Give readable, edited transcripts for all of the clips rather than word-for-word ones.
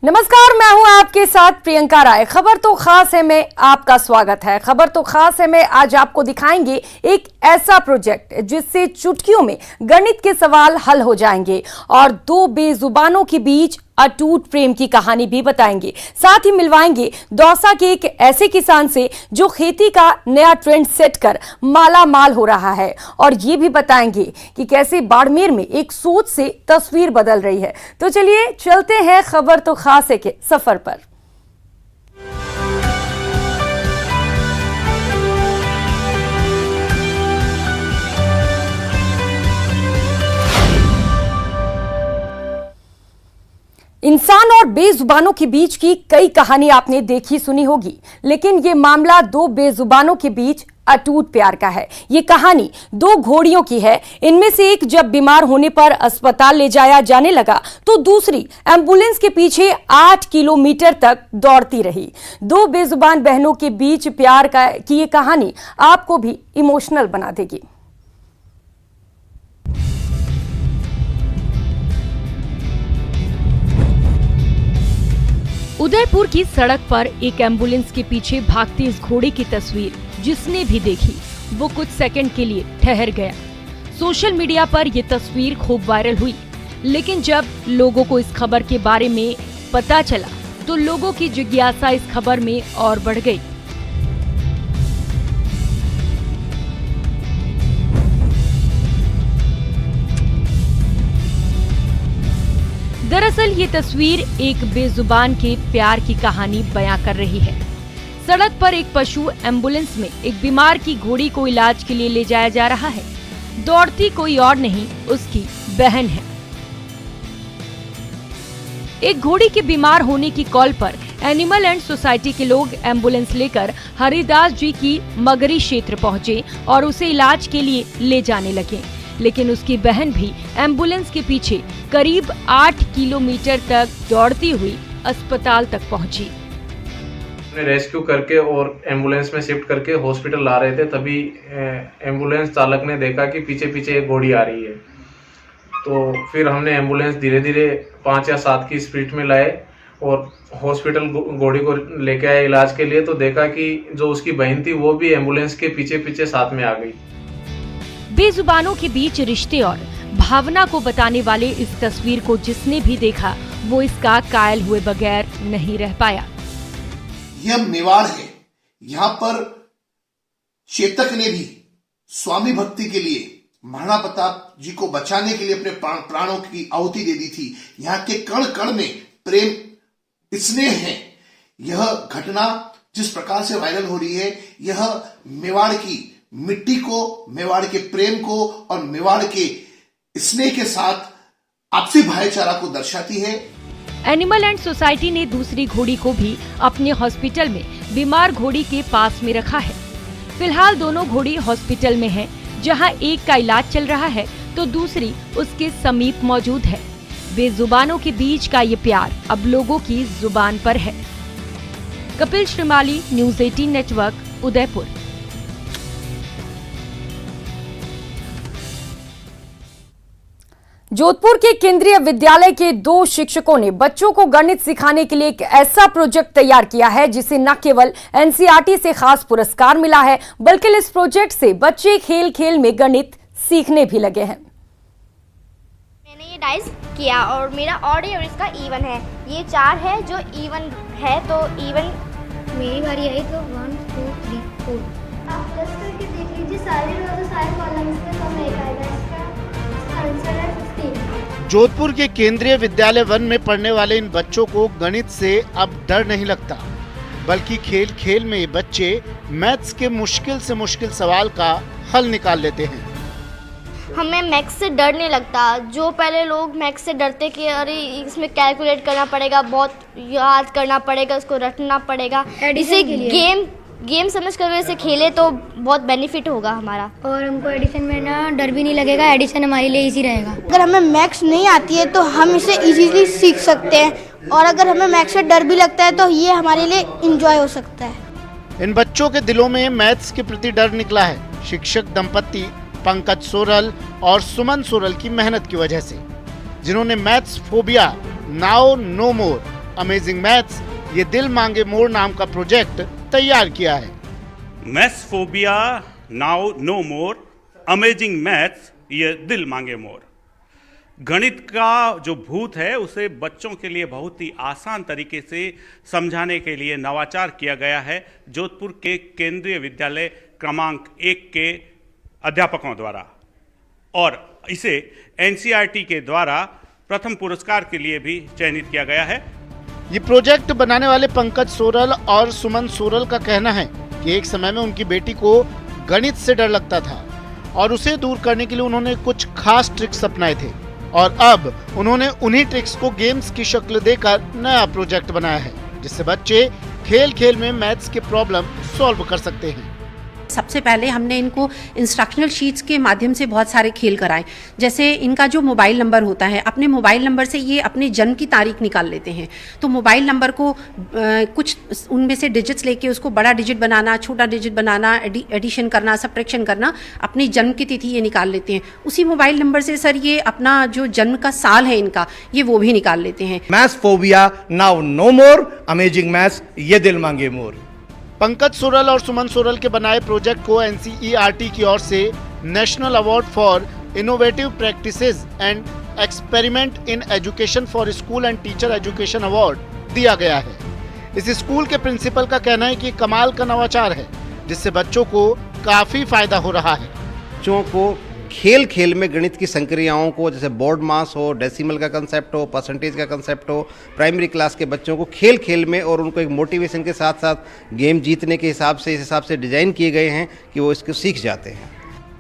नमस्कार, मैं हूं आपके साथ प्रियंका राय। खबर तो खास है में आपका स्वागत है। खबर तो खास है में आज आपको दिखाएंगे एक ऐसा प्रोजेक्ट जिससे चुटकियों में गणित के सवाल हल हो जाएंगे और दो बेजुबानों के बीच अटूट प्रेम की कहानी भी बताएंगे। साथ ही मिलवाएंगे दौसा के एक ऐसे किसान से जो खेती का नया ट्रेंड सेट कर माला माल हो रहा है और ये भी बताएंगे कि कैसे बाड़मेर में एक सोच से तस्वीर बदल रही है। तो चलिए चलते हैं खबर तो खास है के सफर पर। इंसान और बेजुबानों के बीच की कई कहानी आपने देखी सुनी होगी, लेकिन ये मामला दो बेजुबानों के बीच अटूट प्यार का है। ये कहानी दो घोड़ियों की है। इनमें से एक जब बीमार होने पर अस्पताल ले जाया जाने लगा तो दूसरी एम्बुलेंस के पीछे 8 किलोमीटर तक दौड़ती रही। दो बेजुबान बहनों के बीच प्यार की ये कहानी आपको भी इमोशनल बना देगी। उदयपुर की सड़क पर एक एम्बुलेंस के पीछे भागती इस घोड़े की तस्वीर जिसने भी देखी वो कुछ सेकंड के लिए ठहर गया। सोशल मीडिया पर ये तस्वीर खूब वायरल हुई, लेकिन जब लोगों को इस खबर के बारे में पता चला तो लोगों की जिज्ञासा इस खबर में और बढ़ गई। दरअसल ये तस्वीर एक बेजुबान के प्यार की कहानी बयां कर रही है। सड़क पर एक पशु एम्बुलेंस में एक बीमार की घोड़ी को इलाज के लिए ले जाया जा रहा है। दौड़ती कोई और नहीं, उसकी बहन है। एक घोड़ी के बीमार होने की कॉल पर एनिमल एंड सोसाइटी के लोग एम्बुलेंस लेकर हरिदास जी की मगरी क्षेत्र पहुंचे और उसे इलाज के लिए ले जाने लगे, लेकिन उसकी बहन भी एम्बुलेंस के पीछे करीब 8 किलोमीटर तक दौड़ती हुई अस्पताल तक पहुंची। रेस्क्यू करके और एम्बुलेंस में शिफ्ट करके हॉस्पिटल ला रहे थे, तभी एम्बुलेंस चालक ने देखा कि पीछे पीछे एक घोड़ी आ रही है। तो फिर हमने एम्बुलेंस धीरे धीरे 5 या 7 की स्पीड में लाए और हॉस्पिटल घोड़ी को लेके आए इलाज के लिए। तो देखा कि जो उसकी बहन थी वो भी एम्बुलेंस के पीछे पीछे साथ में आ गई। बेजुबानों के बीच रिश्ते और भावना को बताने वाले इस तस्वीर को जिसने भी देखा वो इसका कायल हुए बगैर नहीं रह पाया। यह मेवाड़ है। यहाँ पर चेतक ने भी स्वामी भक्ति के लिए महाराणा प्रताप जी को बचाने के लिए अपने प्राणों की आहुति दे दी थी। यहाँ के कण कण में प्रेम स्नेह है। यह घटना जिस प्रकार से वायरल हो रही है, यह मेवाड़ की मिट्टी को, मेवाड़ के प्रेम को और मेवाड़ के स्नेह के साथ आपसी भाईचारा को दर्शाती है। एनिमल एंड सोसाइटी ने दूसरी घोड़ी को भी अपने हॉस्पिटल में बीमार घोड़ी के पास में रखा है। फिलहाल दोनों घोड़ी हॉस्पिटल में हैं, जहां एक का इलाज चल रहा है तो दूसरी उसके समीप मौजूद है। बेजुबानों के बीच का ये प्यार अब लोगों की जुबान पर है। Kapil Shrimali, news 18 network, Udaipur. जोधपुर के केंद्रीय विद्यालय के 2 शिक्षकों ने बच्चों को गणित सिखाने के लिए एक ऐसा प्रोजेक्ट तैयार किया है जिसे न केवल एनसीईआरटी से खास पुरस्कार मिला है, बल्कि इस प्रोजेक्ट से बच्चे खेल खेल में गणित सीखने भी लगे हैं। मैंने ये डाइस किया और मेरा ऑड है और इसका इवन है। ये 4 है जो इवन है, तो इवन मेरी बारी आई तो 1 2 3 4। आप प्लस करके देख लीजिए, सारे कॉलम्स में कम एक आएगा। इसका आंसर है 15। जोधपुर के केंद्रीय विद्यालय 1 में पढ़ने वाले इन बच्चों को गणित से अब डर नहीं लगता, बल्कि खेल खेल में ये बच्चे मैथ्स के मुश्किल से मुश्किल सवाल का हल निकाल लेते हैं। हमें मैथ्स से डर नहीं लगता। जो पहले लोग मैथ्स से डरते कि अरे इसमें कैलकुलेट करना पड़ेगा, बहुत याद करना पड़ेगा, उसको रटना पड़ेगा, इसे गेम समझ कर इसे खेले तो बहुत बेनिफिट होगा हमारा। और हमको एडिशन में ना डर भी नहीं लगेगा, एडिशन हमारे लिए इजी रहेगा। अगर हमें मैथ्स नहीं आती है तो हम इसे इजीली सीख सकते हैं, और अगर हमें मैथ्स से डर भी लगता है तो ये हमारे लिए एंजॉय हो सकता है। इन बच्चों के दिलों में मैथ्स के प्रति डर निकला है शिक्षक दंपति पंकज सोरल और सुमन सोरल की मेहनत की वजह से, जिन्होंने maths phobia now no more amazing maths ये दिल मांगे मोर नाम का प्रोजेक्ट तैयार किया है। Maths phobia now no more, amazing maths ये दिल मांगे मोर। गणित का जो भूत है उसे बच्चों के लिए बहुत ही आसान तरीके से समझाने के लिए नवाचार किया गया है जोधपुर के केंद्रीय विद्यालय क्रमांक 1 के अध्यापकों द्वारा, और इसे एनसीईआरटी के द्वारा प्रथम पुरस्कार के लिए भी चयनित किया गया है। ये प्रोजेक्ट बनाने वाले पंकज सोरल और सुमन सोरल का कहना है कि एक समय में उनकी बेटी को गणित से डर लगता था और उसे दूर करने के लिए उन्होंने कुछ खास ट्रिक्स अपनाए थे, और अब उन्होंने उन्हीं ट्रिक्स को गेम्स की शक्ल देकर नया प्रोजेक्ट बनाया है जिससे बच्चे खेल खेल में मैथ्स के प्रॉब्लम सॉल्व कर सकते हैं। सबसे पहले हमने इनको इंस्ट्रक्शनल शीट्स के माध्यम से बहुत सारे खेल कराए। जैसे इनका जो मोबाइल नंबर होता है, अपने मोबाइल नंबर से ये अपने जन्म की तारीख निकाल लेते हैं। तो मोबाइल नंबर को कुछ उनमें से डिजिट्स लेके उसको बड़ा डिजिट बनाना, छोटा डिजिट बनाना, एडिशन करना, सब्ट्रैक्शन करना, अपनी जन्म की तिथि ये निकाल लेते हैं। उसी मोबाइल नंबर से सर ये अपना जो जन्म का साल है इनका, ये वो भी निकाल लेते हैं। Maths phobia now no more, amazing maths ये दिल मांगे मोर। पंकज सोरल और सुमन सोरल के बनाए प्रोजेक्ट को एनसीईआरटी की ओर से national award for innovative practices and experiment in education for school and teacher education award दिया गया है। इस स्कूल के प्रिंसिपल का कहना है कि कमाल का नवाचार है जिससे बच्चों को काफी फायदा हो रहा है। बच्चों को खेल खेल में गणित की संक्रियाओं को, जैसे बोर्ड मास हो, डेसिमल का कंसेप्ट हो, परसेंटेज का कंसेप्ट हो, प्राइमरी क्लास के बच्चों को खेल खेल में और उनको एक मोटिवेशन के साथ साथ गेम जीतने के हिसाब से इस हिसाब से डिजाइन किए गए हैं कि वो इसको सीख जाते हैं।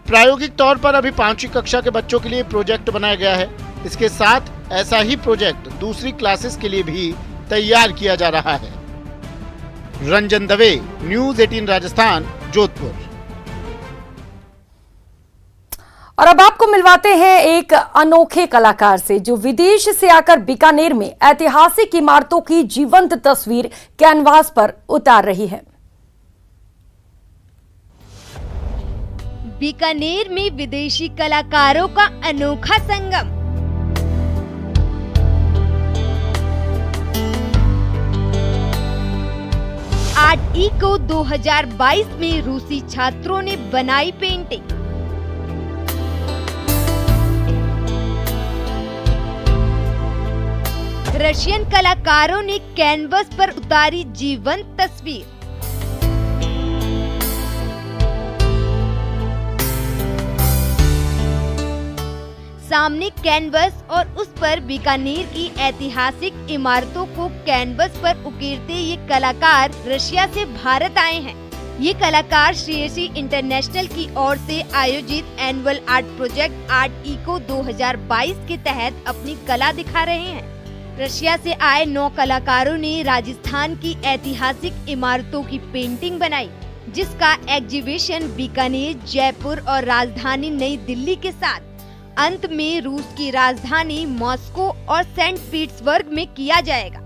प्रायोगिक तौर पर अभी 5वीं कक्षा के बच्चों के लिए प्रोजेक्ट बनाया गया है। इसके साथ ऐसा ही प्रोजेक्ट दूसरी क्लासेस के लिए भी तैयार किया जा रहा है। रंजन दवे, न्यूज़ 18 राजस्थान, जोधपुर। और अब आपको मिलवाते हैं एक अनोखे कलाकार से जो विदेश से आकर बीकानेर में ऐतिहासिक इमारतों की जीवंत तस्वीर कैनवास पर उतार रही है। बीकानेर में विदेशी कलाकारों का अनोखा संगम। आर्ट इको 2022 में रूसी छात्रों ने बनाई पेंटिंग। रशियन कलाकारों ने कैनवस पर उतारी जीवंत तस्वीर। सामने कैनवस और उस पर बीकानेर की ऐतिहासिक इमारतों को कैनवस पर उकेरते ये कलाकार रशिया से भारत आए हैं। ये कलाकार श्रेयसी इंटरनेशनल की ओर से आयोजित annual art project art eco 2022 के तहत अपनी कला दिखा रहे हैं। रशिया से आए 9 कलाकारों ने राजस्थान की ऐतिहासिक इमारतों की पेंटिंग बनाई, जिसका एग्जीबिशन बीकानेर, जयपुर और राजधानी नई दिल्ली के साथ अंत में रूस की राजधानी मॉस्को और सेंट पीटर्सबर्ग में किया जाएगा।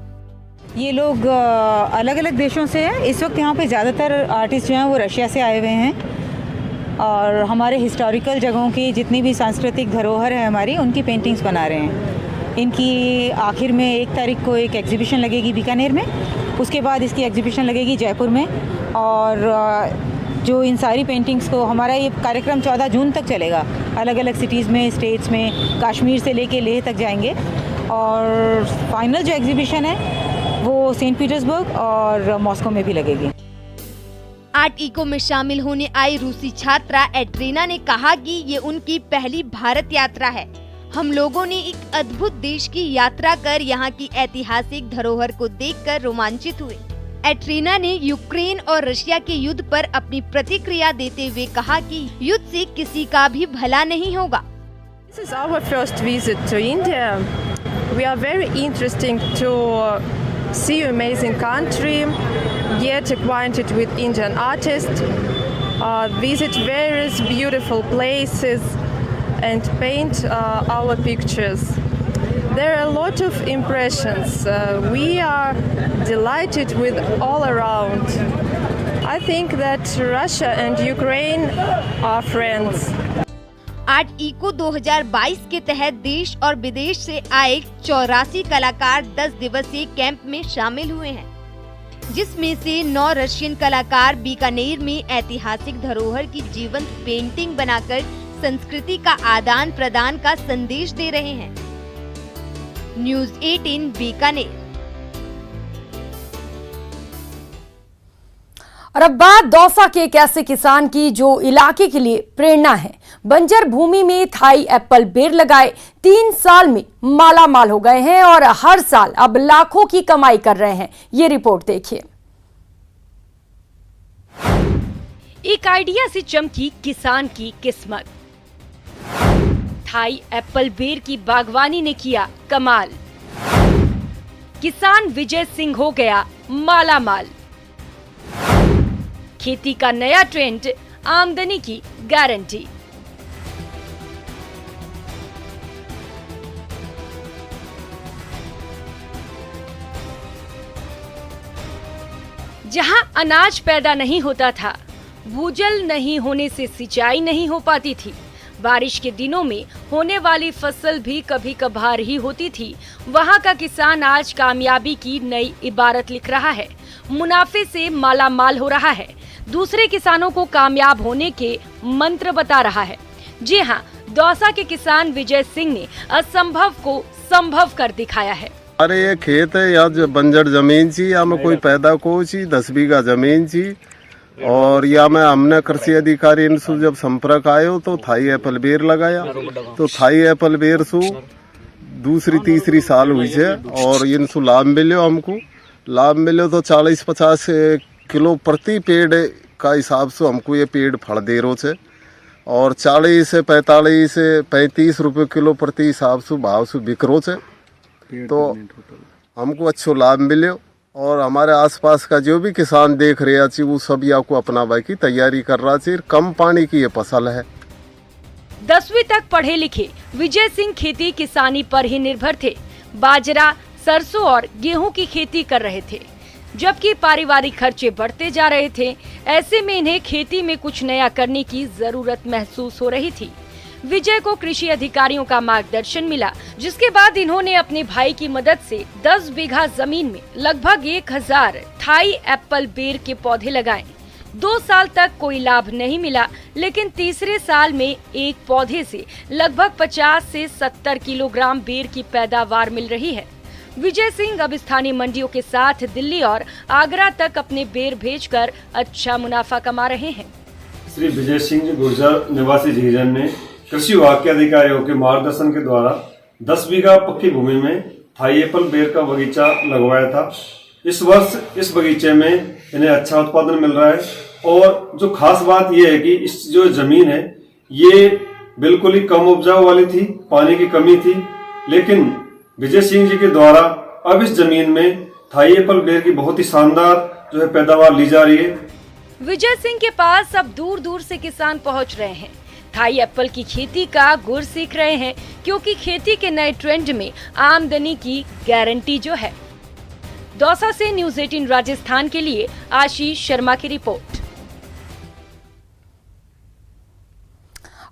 ये लोग अलग अलग देशों से हैं। इस वक्त यहाँ पे ज़्यादातर आर्टिस्ट जो हैं वो रशिया से आए हुए हैं और हमारे हिस्टोरिकल जगहों की जितनी भी सांस्कृतिक धरोहर है हमारी, उनकी पेंटिंग्स बना रहे हैं। इनकी आखिर में 1 तारीख को एक एग्जीबिशन लगेगी बीकानेर में, उसके बाद इसकी एग्जीबिशन लगेगी जयपुर में, और जो इन सारी पेंटिंग्स को हमारा ये कार्यक्रम 14 जून तक चलेगा। अलग अलग सिटीज़ में, स्टेट्स में, कश्मीर से लेके लेह तक जाएंगे, और फाइनल जो एग्जीबिशन है वो सेंट पीटर्सबर्ग और मॉस्को में भी लगेगी। आर्ट इको में शामिल होने आई रूसी छात्रा एट्रीना ने कहा कि ये उनकी पहली भारत यात्रा है। हम लोगों ने एक अद्भुत देश की यात्रा कर यहाँ की ऐतिहासिक धरोहर को देखकर रोमांचित हुए। एट्रीना ने यूक्रेन और रशिया के युद्ध पर अपनी प्रतिक्रिया देते हुए कहा कि युद्ध से किसी का भी भला नहीं होगा। This is our first visit to India. We are very interested to see amazing country, get acquainted with Indian artists, visit various beautiful places and paint our pictures. There are a lot of impressions. We are delighted with all around. I think that Russia and Ukraine are friends. Art eco 2022 के तहत देश और विदेश से आए 84 कलाकार 10 दिवसीय camp में शामिल हुए हैं, जिसमें से 9 रशियन कलाकार बीकानेर में ऐतिहासिक धरोहर की जीवंत पेंटिंग बनाकर संस्कृति का आदान प्रदान का संदेश दे रहे हैं। न्यूज़ 18 बीकानेर। और अब बात दौसा के एक ऐसे किसान की जो इलाके के लिए प्रेरणा है। बंजर भूमि में थाई एप्पल बेर लगाए 3 साल में माला माल हो गए हैं और हर साल अब लाखों की कमाई कर रहे हैं। ये रिपोर्ट देखिए। एक आइडिया से चमकी किसान की किस्मत। थाई एप्पल बेर की बागवानी ने किया कमाल। किसान विजय सिंह हो गया माला माल। खेती का नया ट्रेंड, आमदनी की गारंटी। जहां अनाज पैदा नहीं होता था, भूजल नहीं होने से सिंचाई नहीं हो पाती थी, बारिश के दिनों में होने वाली फसल भी कभी कभार ही होती थी, वहां का किसान आज कामयाबी की नई इबारत लिख रहा है। मुनाफे से माला माल हो रहा है। दूसरे किसानों को कामयाब होने के मंत्र बता रहा है। जी हां, दौसा के किसान विजय सिंह ने असंभव को संभव कर दिखाया है। अरे ये खेत है, यहाँ बंजर जमीन थी, या में कोई पैदा को ची 10 बीघा जमीन थी, और या में हमने कृषि अधिकारी इनसे जब संपर्क आयो तो थाई एप्पल बेर लगाया। तो थाई एप्पल बेर सु दूसरी तीसरी साल हुई है और इनसु लाभ मिलो। हमको लाभ मिलो तो 40-50 किलो प्रति पेड़ का हिसाब से हमको ये पेड़ फल दे रो छे, और 40 से 45 से 35 रुपये किलो प्रति हिसाब से भाव से बिक रो छे। तो हमको अच्छो लाभ मिलो, और हमारे आसपास का जो भी किसान देख रहे हैं वो सभी आपको अपनावा की तैयारी कर रहा है। कम पानी की ये फसल है। 10वीं तक पढ़े लिखे विजय सिंह खेती किसानी पर ही निर्भर थे। बाजरा, सरसों और गेहूं की खेती कर रहे थे, जबकि पारिवारिक खर्चे बढ़ते जा रहे थे। ऐसे में इन्हें खेती में कुछ नया करने की जरूरत महसूस हो रही थी। विजय को कृषि अधिकारियों का मार्गदर्शन मिला, जिसके बाद इन्होंने अपने भाई की मदद से 10 बीघा जमीन में लगभग 1000 थाई एप्पल बेर के पौधे लगाए। 2 साल तक कोई लाभ नहीं मिला, लेकिन तीसरे साल में एक पौधे से लगभग 50 से 70 किलोग्राम बेर की पैदावार मिल रही है। विजय सिंह अब स्थानीय मंडियों के साथ दिल्ली और आगरा तक अपने बेर भेजकर अच्छा मुनाफा कमा रहे हैं। श्री विजय सिंह जी गुर्जर निवासी झीरन ने कृषि विभाग के अधिकारियों के मार्गदर्शन के द्वारा 10 बीघा पक्की भूमि में थाई एप्पल बेर का बगीचा लगवाया था। इस वर्ष इस बगीचे में इन्हें अच्छा उत्पादन मिल रहा है, और जो खास बात यह है कि इस जो जमीन है ये बिल्कुल ही कम उपजाऊ वाली थी, पानी की कमी थी, लेकिन विजय सिंह जी के द्वारा अब इस जमीन में थाई एप्पल बेर की बहुत ही शानदार जो है पैदावार ली जा रही है। विजय सिंह के पास अब दूर दूर से किसान पहुंच रहे हैं। थाई एप्पल की खेती का गुर सीख रहे हैं, क्योंकि खेती के नए ट्रेंड में आमदनी की गारंटी जो है। दौसा से न्यूज़ 18 राजस्थान के लिए आशीष शर्मा की रिपोर्ट।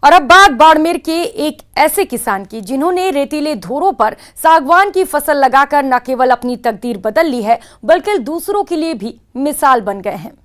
और अब बात बाड़मेर के एक ऐसे किसान की, जिन्होंने रेतीले धोरों पर सागवान की फसल लगाकर न केवल अपनी तकदीर बदल ली है, बल्कि दूसरों के लिए भी मिसाल बन गए हैं।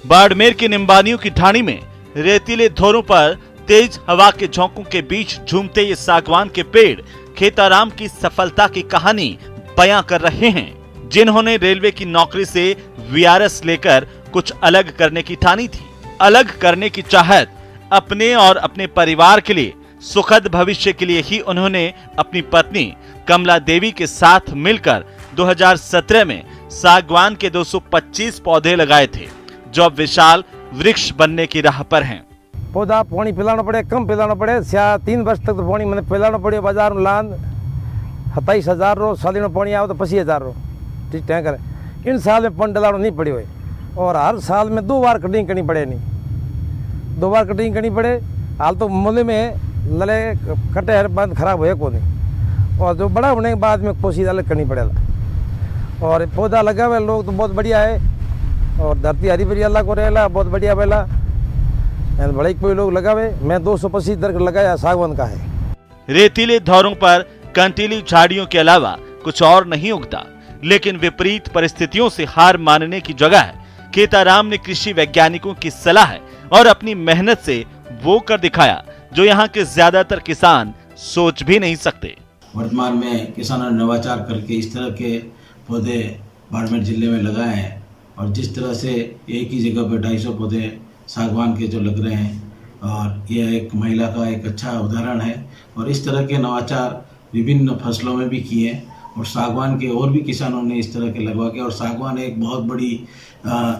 बाड़मेर के निम्बानियों की ढाणी में रेतीले धोरों पर तेज हवा के झोंकों के बीच झूमते ये सागवान के पेड़ खेताराम की सफलता की कहानी बयां कर रहे हैं, जिन्होंने रेलवे की नौकरी से वीआरएस लेकर कुछ अलग करने की ठानी थी। अलग करने की चाहत अपने और अपने परिवार के लिए, सुखद भविष्य के लिए ही उन्होंने अपनी पत्नी कमला देवी के साथ मिलकर 2017 में सागवान के 225 पौधे लगाए थे, जो अब विशाल वृक्ष बनने की राह पर हैं। पौधा पानी पिलाना पड़े, कम पिलाना पड़े। 3 वर्ष तक तो पानी मैंने पिलाना पड़े। बाजार में लान 27,000 रो साली में पानी आओ तो 25,000 रो ठीक टैंकर। इन साल में पानी डलाना नहीं पड़ी हुई, और हर साल में 2 बार कटिंग करनी पड़े। नहीं 2 बार कटिंग करनी पड़े। हाल तो मूल्य में लले कटे हर बंद खराब हुए को नहीं, और जो बड़ा होने के बाद में कोशिश अलग करनी पड़ेगा। और पौधा लगा हुआ लोग तो बहुत बढ़िया है, और धरती हरी भरी अल्लाह को रहेला बहुत बढ़िया बेला। बड़े कोई लोग लगावे, मैं 225 दरख्त लगाया सागवान का है। रेतीले धौरों पर कंटीली झाड़ियों के अलावा कुछ और नहीं उगता, लेकिन विपरीत परिस्थितियों से हार मानने की जगह है। खेताराम ने कृषि वैज्ञानिकों की सलाह और अपनी मेहनत से वो कर दिखाया जो यहाँ के ज्यादातर किसान सोच भी नहीं सकते। वर्तमान में किसानों ने नवाचार करके इस तरह के पौधे बाड़मेर जिले में लगाए हैं और जिस तरह से एक ही जगह पर 250 पौधे सागवान के जो लग रहे हैं और यह एक महिला का एक अच्छा उदाहरण है। और इस तरह के नवाचार विभिन्न फसलों में भी किए और सागवान के और भी किसानों ने इस तरह के लगवा के, और सागवान एक बहुत बड़ी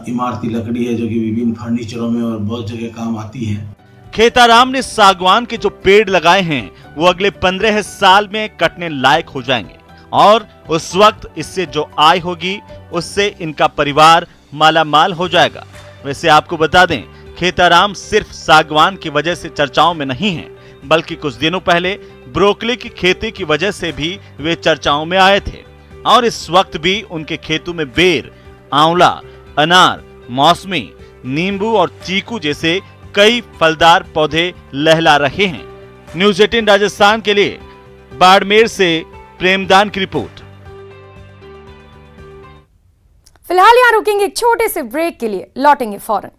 इमारती लकड़ी है जो कि विभिन्न फर्नीचरों में और बहुत जगह काम आती है। खेताराम ने सागवान के जो पेड़ लगाए हैं वो अगले 15 साल में कटने लायक हो जाएंगे और उस वक्त इससे जो आय होगी उससे इनका परिवार मालामाल हो जाएगा। वैसे आपको बता दें, खेताराम सिर्फ सागवान की वजह से चर्चाओं में नहीं है, बल्कि कुछ दिनों पहले ब्रोकली की खेती की वजह से भी वे चर्चाओं में आए थे और इस वक्त भी उनके खेतों में बेर, आंवला, अनार, मौसमी, नींबू और चीकू जैसे कई फलदार पौधे लहला रहे हैं। न्यूज़ 18 राजस्थान के लिए बाड़मेर से प्रेमदान की रिपोर्ट। फिलहाल यहाँ रुकेंगे एक छोटे से ब्रेक के लिए, लौटेंगे फौरन।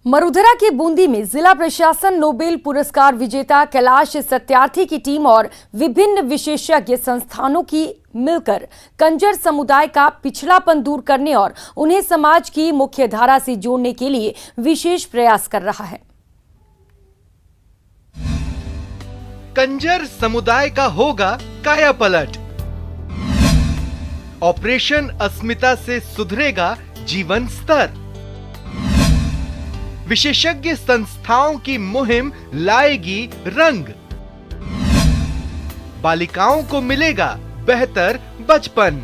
मरुधरा की बूंदी में जिला प्रशासन, नोबेल पुरस्कार विजेता कैलाश सत्यार्थी की टीम और विभिन्न विशेषज्ञ संस्थानों की मिलकर कंजर समुदाय का पिछड़ापन दूर करने और उन्हें समाज की मुख्य धारा से जोड़ने के लिए विशेष प्रयास कर रहा है। कंजर समुदाय का होगा कायापलट। ऑपरेशन अस्मिता से सुधरेगा जीवन स्तर। विशेषज्ञ संस्थाओं की मुहिम लाएगी रंग। बालिकाओं को मिलेगा बेहतर बचपन।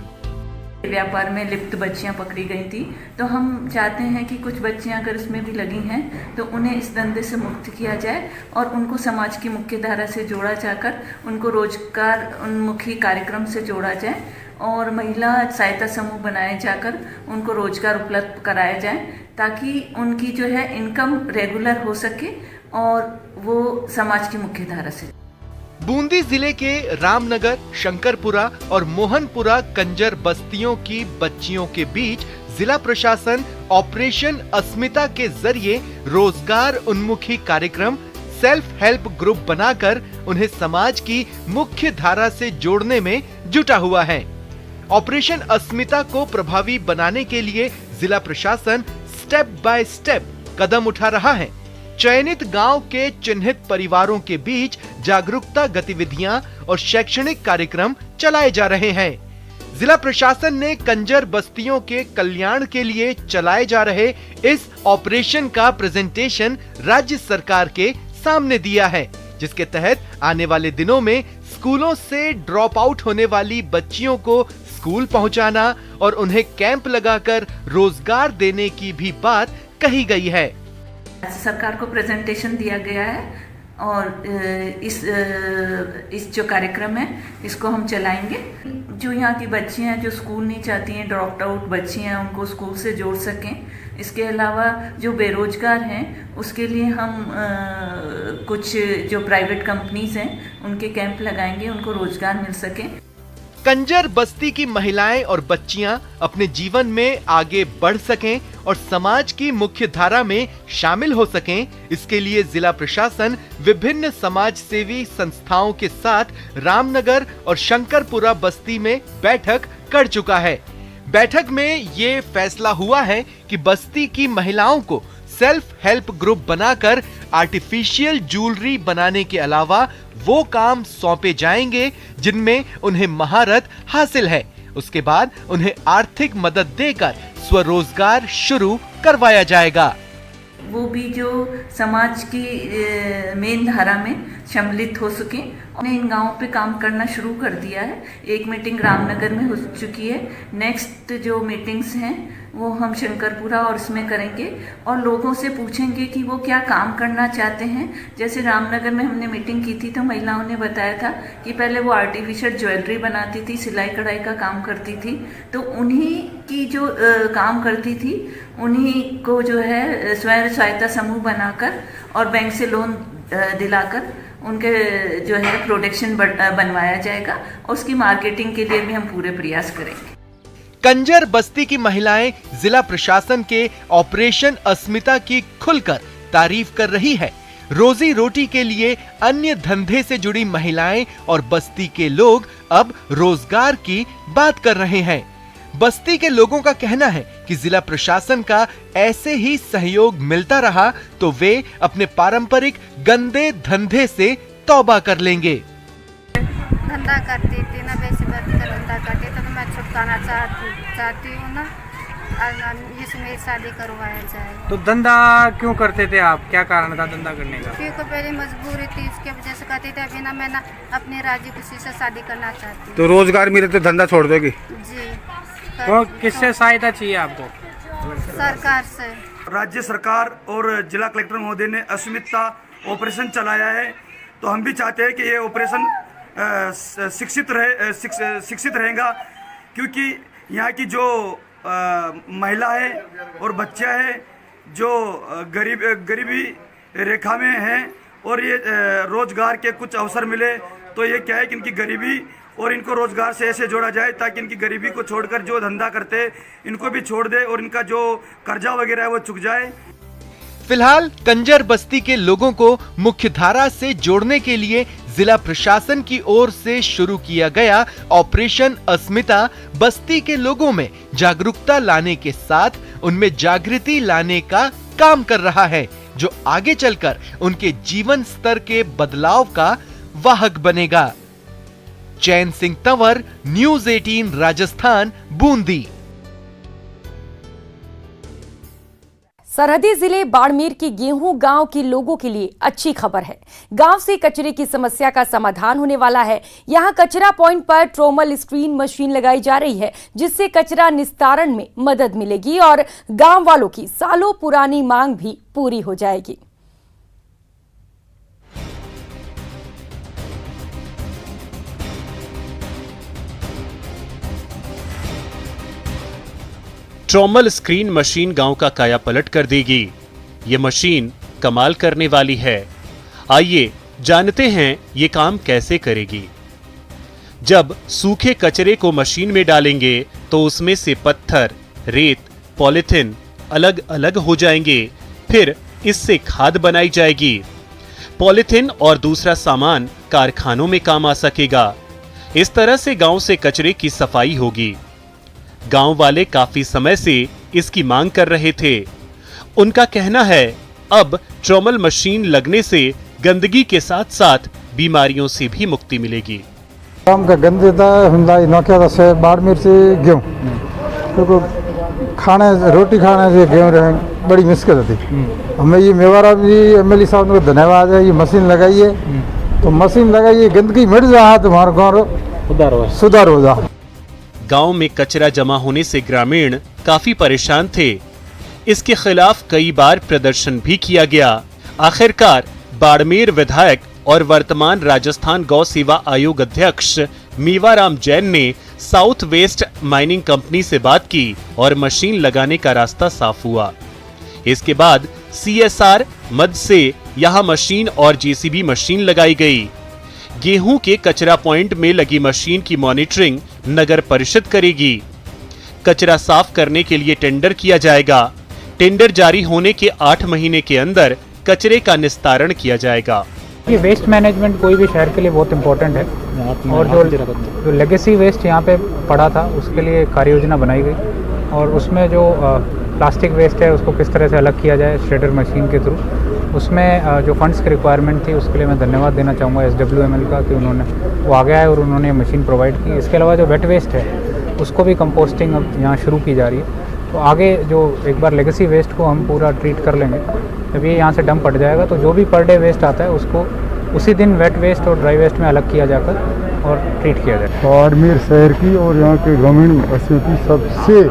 व्यापार में लिप्त बच्चियां पकड़ी गई थी, तो हम चाहते हैं कि कुछ बच्चियां अगर इसमें भी लगी हैं तो उन्हें इस धंधे से मुक्त किया जाए और उनको समाज की मुख्य धारा से जोड़ा जाकर उनको रोजगार उन्मुखी कार्यक्रम से जोड़ा जाए और महिला सहायता समूह बनाए जाकर उनको रोजगार उपलब्ध कराया जाए ताकि उनकी जो है इनकम रेगुलर हो सके और वो समाज की मुख्य धारा से। बूंदी जिले के रामनगर, शंकरपुरा और मोहनपुरा कंजर बस्तियों की बच्चियों के बीच जिला प्रशासन ऑपरेशन अस्मिता के जरिए रोजगार उन्मुखी कार्यक्रम, सेल्फ हेल्प ग्रुप बनाकर उन्हें समाज की मुख्य धारा से जोड़ने में जुटा हुआ है। ऑपरेशन अस्मिता को प्रभावी बनाने के लिए जिला प्रशासन स्टेप बाय स्टेप कदम उठा रहा है। चयनित गांव के चिन्हित परिवारों के बीच जागरूकता गतिविधियां और शैक्षणिक कार्यक्रम चलाए जा रहे हैं। जिला प्रशासन ने कंजर बस्तियों के कल्याण के लिए चलाए जा रहे इस ऑपरेशन का प्रेजेंटेशन राज्य सरकार के सामने दिया है, जिसके तहत आने वाले दिनों में स्कूलों से ड्रॉप आउट होने वाली बच्चियों को स्कूल पहुंचाना और उन्हें कैंप लगाकर रोजगार देने की भी बात कही गई है। सरकार को प्रेजेंटेशन दिया गया है और इस जो कार्यक्रम है इसको हम चलाएंगे। जो यहाँ की बच्चियाँ जो स्कूल नहीं चाहती हैं, ड्रॉप आउट बच्चियाँ, उनको स्कूल से जोड़ सकें। इसके अलावा जो बेरोजगार हैं उसके लिए हम कुछ जो प्राइवेट कंपनीज हैं उनके कैंप लगाएंगे, उनको रोजगार मिल सके। कंजर बस्ती की महिलाएं और बच्चियां अपने जीवन में आगे बढ़ सकें और समाज की मुख्य धारा में शामिल हो सकें, इसके लिए जिला प्रशासन विभिन्न समाज सेवी संस्थाओं के साथ रामनगर और शंकरपुरा बस्ती में बैठक कर चुका है। बैठक में ये फैसला हुआ है कि बस्ती की महिलाओं को सेल्फ हेल्प ग्रुप बनाकर आर्टिफिशियल ज्वेलरी बनाने के अलावा वो काम सौंपे जाएंगे जिनमें उन्हें महारत हासिल है। उसके बाद उन्हें आर्थिक मदद देकर स्वरोजगार शुरू करवाया जाएगा। वो भी जो समाज की मेन धारा में सम्मिलित हो सकें। हमने इन गाँवों पे काम करना शुरू कर दिया है। एक मीटिंग रामनगर में हो चुकी है। नेक्स्ट जो मीटिंग्स हैं वो हम शंकरपुरा और इसमें करेंगे और लोगों से पूछेंगे कि वो क्या काम करना चाहते हैं। जैसे रामनगर में हमने मीटिंग की थी तो महिलाओं ने बताया था कि पहले वो आर्टिफिशियल ज्वेलरी बनाती थी, सिलाई कढ़ाई का काम करती थी, तो उन्हीं की जो काम करती थी उन्हीं को जो है स्वयं सहायता समूह बनाकर और बैंक से लोन दिलाकर उनके जो है प्रोडक्शन बनवाया जाएगा और उसकी मार्केटिंग के लिए भी हम पूरे प्रयास करेंगे। कंजर बस्ती की महिलाएं जिला प्रशासन के ऑपरेशन अस्मिता की खुलकर तारीफ कर रही है। रोजी रोटी के लिए अन्य धंधे से जुड़ी महिलाएं और बस्ती के लोग अब रोजगार की बात कर रहे हैं। बस्ती के लोगों का कहना है कि जिला प्रशासन का ऐसे ही सहयोग मिलता रहा तो वे अपने पारंपरिक गंदे धंधे से तौबा कर लेंगे। धंधा करती थी ना, वैसे धंधा करती तो मैं छुटकाना चाहती हूँ ना, इसमें शादी करवाया जाए। तो धंधा क्यों करते थे आप, क्या कारण था धंधा करने का? क्योंकि पहले मजबूरी थी, इसके वजह से करती थी। अभी ना मैं ना अपनी राजी खुशी से शादी करना चाहती हूँ। तो रोजगार मिले तो धंधा छोड़ दोगी? जी। तो किससे सहायता चाहिए आपको? सरकार से। राज्य सरकार और जिला कलेक्टर महोदय ने अस्मिता ऑपरेशन चलाया है, तो हम भी चाहते हैं कि ये ऑपरेशन शिक्षित रहेगा, क्योंकि यहाँ की जो महिला है और बच्चा है जो गरीबी रेखा में हैं और ये रोजगार के कुछ अवसर मिले तो ये क्या है कि इनकी गरीबी और इनको रोजगार से ऐसे जोड़ा जाए ताकि इनकी गरीबी को छोड़कर जो धंधा करते इनको भी छोड़ दे और इनका जो कर्जा वगैरह है वो चुक जाए। फिलहाल कंजर बस्ती के लोगों को मुख्य धारा से जोड़ने के लिए जिला प्रशासन की ओर से शुरू किया गया ऑपरेशन अस्मिता बस्ती के लोगों में जागरूकता लाने के साथ उनमें जागृति लाने का काम कर रहा है, जो आगे चलकर उनके जीवन स्तर के बदलाव का वाहक बनेगा। चैन सिंह तंवर, न्यूज़ 18 राजस्थान, बूंदी। सरहदी जिले बाड़मेर के गेहूं गांव के लोगों के लिए अच्छी खबर है। गांव से कचरे की समस्या का समाधान होने वाला है। यहां कचरा पॉइंट पर ट्रोमल स्क्रीन मशीन लगाई जा रही है, जिससे कचरा निस्तारण में मदद मिलेगी और गांव वालों की सालों पुरानी मांग भी पूरी हो जाएगी। ट्रोमल स्क्रीन मशीन गांव का कायापलट कर देगी। ये मशीन कमाल करने वाली है। आइए जानते हैं ये काम कैसे करेगी। जब सूखे कचरे को मशीन में डालेंगे तो उसमें से पत्थर, रेत, पॉलिथीन अलग अलग हो जाएंगे। फिर इससे खाद बनाई जाएगी। पॉलिथीन और दूसरा सामान कारखानों में काम आ सकेगा। इस तरह से गांव से कचरे की सफाई होगी। गांव वाले काफी समय से इसकी मांग कर रहे थे। उनका कहना है अब ट्रोमल मशीन लगने से गंदगी के साथ साथ बीमारियों से भी मुक्ति मिलेगी। काम का गंदे नौकिया से बाड़मेर से गेहूँ, क्योंकि खाने रोटी खाने से गेहूँ रहे बड़ी मुश्किल थी। हमें ये मेवारा भी MLA साहब को धन्यवाद है, ये मशीन लगाई है। तो मशीन लगाइए, गंदगी मिट जाए तो हमारा गाँव सुधार हो जाए। गांव में कचरा जमा होने से ग्रामीण काफी परेशान थे। इसके खिलाफ कई बार प्रदर्शन भी किया गया। आखिरकार बाड़मेर विधायक और वर्तमान राजस्थान गौ सेवा आयोग अध्यक्ष मेवाराम जैन ने साउथ वेस्ट माइनिंग कंपनी से बात की और मशीन लगाने का रास्ता साफ हुआ। इसके बाद CSR मद से यहां मशीन और JCB मशीन लगाई गई। गेहूं के कचरा पॉइंट में लगी मशीन की मॉनिटरिंग नगर परिषद करेगी। कचरा साफ करने के लिए टेंडर किया जाएगा। टेंडर जारी होने के 8 महीने के अंदर कचरे का निस्तारण किया जाएगा। ये वेस्ट मैनेजमेंट कोई भी शहर के लिए बहुत इम्पोर्टेंट है और जो लेगेसी वेस्ट यहाँ पे पड़ा था उसके लिए कार्य योजना बनाई गई और उसमें जो प्लास्टिक वेस्ट है उसको किस तरह से अलग किया जाए श्रेडर मशीन के थ्रू, उसमें जो फंड्स की रिक्वायरमेंट थी उसके लिए मैं धन्यवाद देना चाहूँगा SWML का कि उन्होंने वो आ गया है और उन्होंने मशीन प्रोवाइड की। इसके अलावा जो वेट वेस्ट है उसको भी कंपोस्टिंग अब यहाँ शुरू की जा रही है। तो आगे जो एक बार लेगेसी वेस्ट को हम पूरा ट्रीट कर लेंगे, जब ये यहाँ से डंप पड़ जाएगा तो जो भी पर डे वेस्ट आता है उसको उसी दिन वेट वेस्ट और ड्राई वेस्ट में अलग किया जाकर और ट्रीट किया जाए। बाड़मेर शहर की और यहाँ के ग्रामीण वासियों की सबसे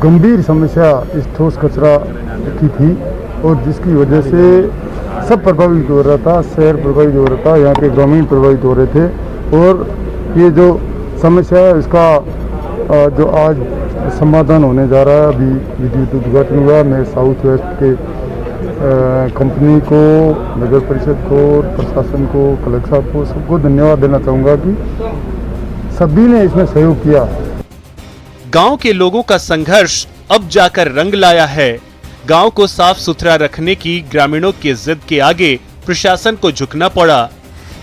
गंभीर समस्या इस ठोस कचरा की थी और जिसकी वजह से सब प्रभावित हो रहा था, शहर प्रभावित हो रहा था, यहाँ के ग्रामीण प्रभावित हो रहे थे। और ये जो समस्या है इसका जो आज समाधान होने जा रहा है, अभी विद्युत उद्घाटन हुआ। मैं साउथ वेस्ट के कंपनी को, नगर परिषद को, प्रशासन को, कलेक्टर साहब को, सबको धन्यवाद देना चाहूँगा कि सभी ने इसमें सहयोग किया। गांव के लोगों का संघर्ष अब जाकर रंग लाया है। गांव को साफ सुथरा रखने की ग्रामीणों की जिद के आगे प्रशासन को झुकना पड़ा।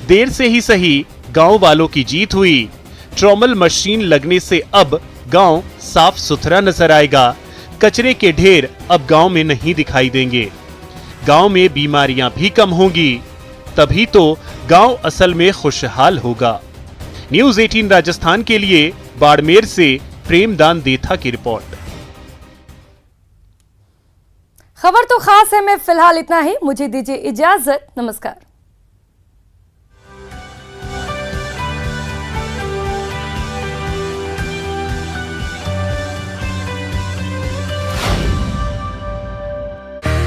देर से ही सही गांव वालों की जीत हुई। ट्रॉमल मशीन लगने से अब गांव साफ सुथरा नजर आएगा। कचरे के ढेर अब गांव में नहीं दिखाई देंगे। गांव में बीमारियां भी कम होंगी। तभी तो गांव असल में खुशहाल होगा। न्यूज़ 18 राजस्थान के लिए बाड़मेर से प्रेमदान देथा की रिपोर्ट। खबर तो खास है में फिलहाल इतना ही। मुझे दीजिए इजाजत। नमस्कार।